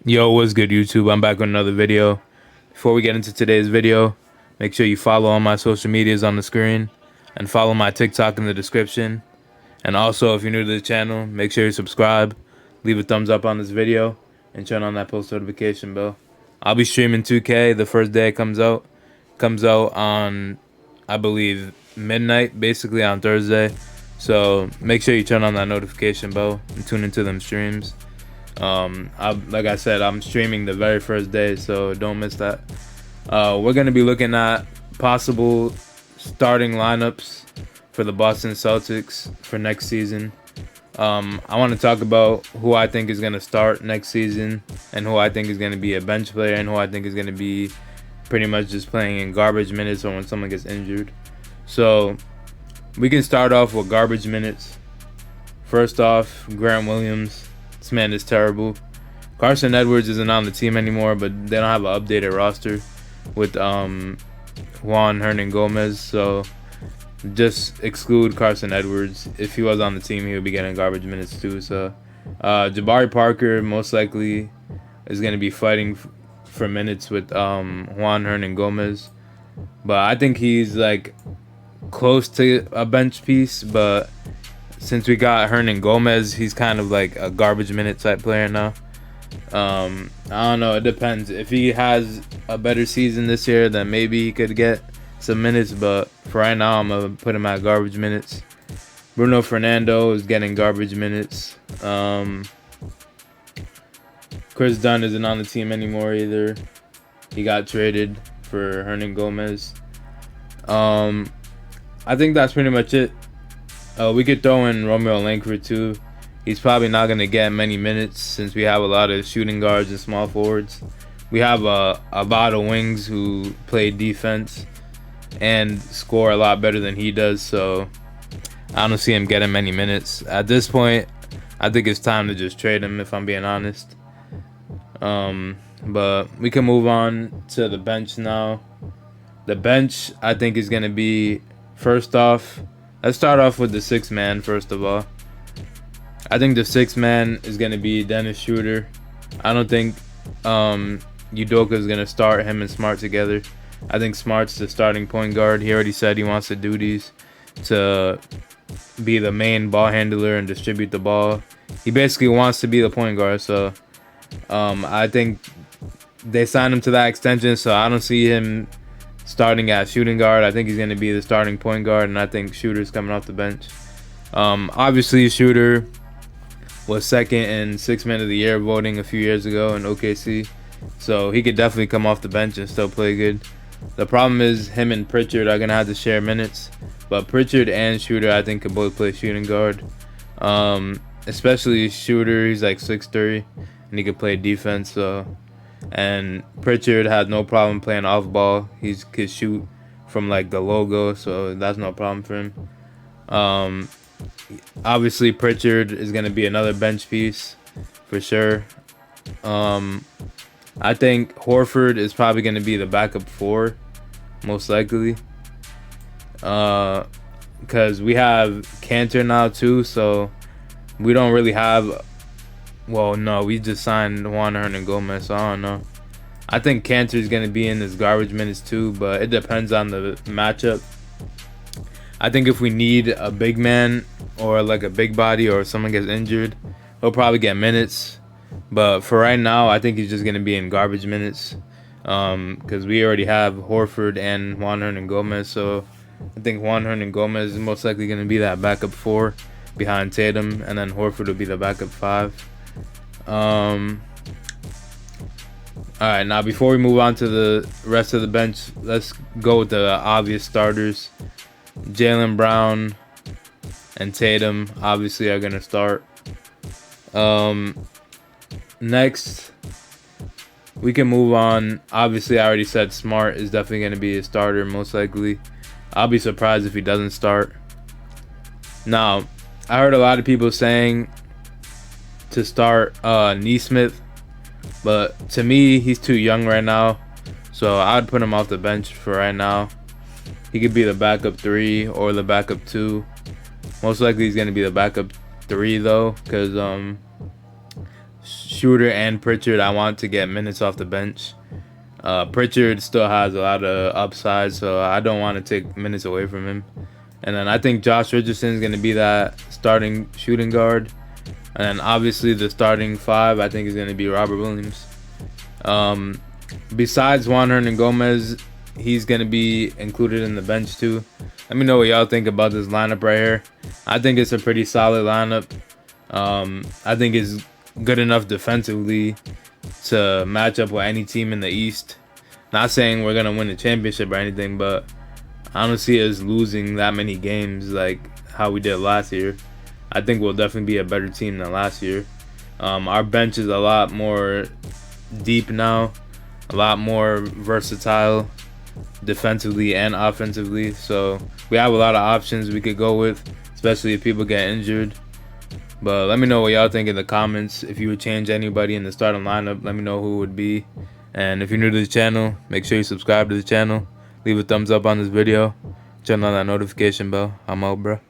Yo, what's good, YouTube? I'm back with another video. Before we get into today's video, make sure you follow all my social medias on the screen and follow my TikTok in the description. And also, if you're new to the channel, make sure you subscribe, leave a thumbs up on this video, and turn on that post notification bell. I'll be streaming 2K the first day it comes out. Comes out on, I believe, midnight, basically on Thursday. So make sure you turn on that notification bell and tune into them streams. Like I said, I'm streaming the very first day, so don't miss that. We're gonna be looking at possible starting lineups for the Boston Celtics for next season. I want to talk about who I think is gonna start next season and who I think is gonna be a bench player and who I think is gonna be pretty much just playing in garbage minutes or when someone gets injured. So we can start off with garbage minutes. First off, Grant Williams. This man is terrible. Carson Edwards isn't on the team anymore, but they don't have an updated roster with Juan Hernan-Gomez, so just exclude Carson Edwards. If he was on the team, he would be getting garbage minutes too. So Jabari Parker most likely is going to be fighting for minutes with Juan Hernan-Gomez, but I think he's like close to a bench piece, but since we got Hernan-Gomez, he's kind of like a garbage minute type player now. I don't know. It depends. If he has a better season this year, then maybe he could get some minutes. But for right now, I'm going to put him at garbage minutes. Bruno Fernando is getting garbage minutes. Chris Dunn isn't on the team anymore either. He got traded for Hernan-Gomez. I think that's pretty much it. We could throw in Romeo Langford too. He's probably not going to get many minutes since we have a lot of shooting guards and small forwards. We have a lot of wings who play defense and score a lot better than he does, so I don't see him getting many minutes. At this point, I think it's time to just trade him, if I'm being honest. But we can move on to the bench now. The bench, I think, is going to be, first off, let's start off with the sixth man, first of all. I think the sixth man is going to be Dennis Schroeder. I don't think Udoka is going to start him and Smart together. I think Smart's the starting point guard. He already said he wants the duties to be the main ball handler and distribute the ball. He basically wants to be the point guard, so I think they signed him to that extension, so I don't see him starting at shooting guard. I think he's going to be the starting point guard, and I think Schroeder's coming off the bench. Obviously, Schroeder was second in Sixth Man of the Year voting a few years ago in OKC, so he could definitely come off the bench and still play good. The problem is him and Pritchard are going to have to share minutes, but Pritchard and Schroeder, I think, could both play shooting guard. Especially Schroeder, he's like 6'3", and he could play defense, so... And Pritchard had no problem playing off ball. He could shoot from like the logo, so that's no problem for him. Obviously Pritchard is going to be another bench piece for sure. I think Horford is probably going to be the backup 4, most likely. Because we have Cantor now too, so we don't really have... Well, no, we just signed Juan Hernan-Gomez, so I don't know. I think Cantor's going to be in this garbage minutes too, but it depends on the matchup. I think if we need a big man or like a big body or someone gets injured, he'll probably get minutes. But for right now, I think he's just going to be in garbage minutes because we already have Horford and Juan Hernan-Gomez, so I think Juan Hernan-Gomez is most likely going to be that backup 4 behind Tatum, and then Horford will be the backup 5. Alright, now before we move on to the rest of the bench, let's go with the obvious starters. Jaylen Brown and Tatum obviously are going to start. Next, we can move on. Obviously, I already said Smart is definitely going to be a starter, most likely. I'll be surprised if he doesn't start. Now, I heard a lot of people saying to start Nesmith, but to me, he's too young right now, so I'd put him off the bench for right now. He could be the backup 3 or the backup 2. Most likely he's going to be the backup 3 though, because Shooter and Pritchard, I want to get minutes off the bench. Pritchard still has a lot of upside, so I don't want to take minutes away from him. And then I think Josh Richardson is going to be that starting shooting guard. And then obviously the starting five, I think, is going to be Robert Williams. Besides Juan Hernangomez, he's going to be included in the bench too. Let me know what y'all think about this lineup right here. I think it's a pretty solid lineup. I think it's good enough defensively to match up with any team in the East. Not saying we're going to win the championship or anything, but I don't see us losing that many games like how we did last year. I think we'll definitely be a better team than last year. Our bench is a lot more deep now, a lot more versatile defensively and offensively. So we have a lot of options we could go with, especially if people get injured. But let me know what y'all think in the comments. If you would change anybody in the starting lineup, let me know who it would be. And if you're new to the channel, make sure you subscribe to the channel. Leave a thumbs up on this video. Turn on that notification bell. I'm out, bro.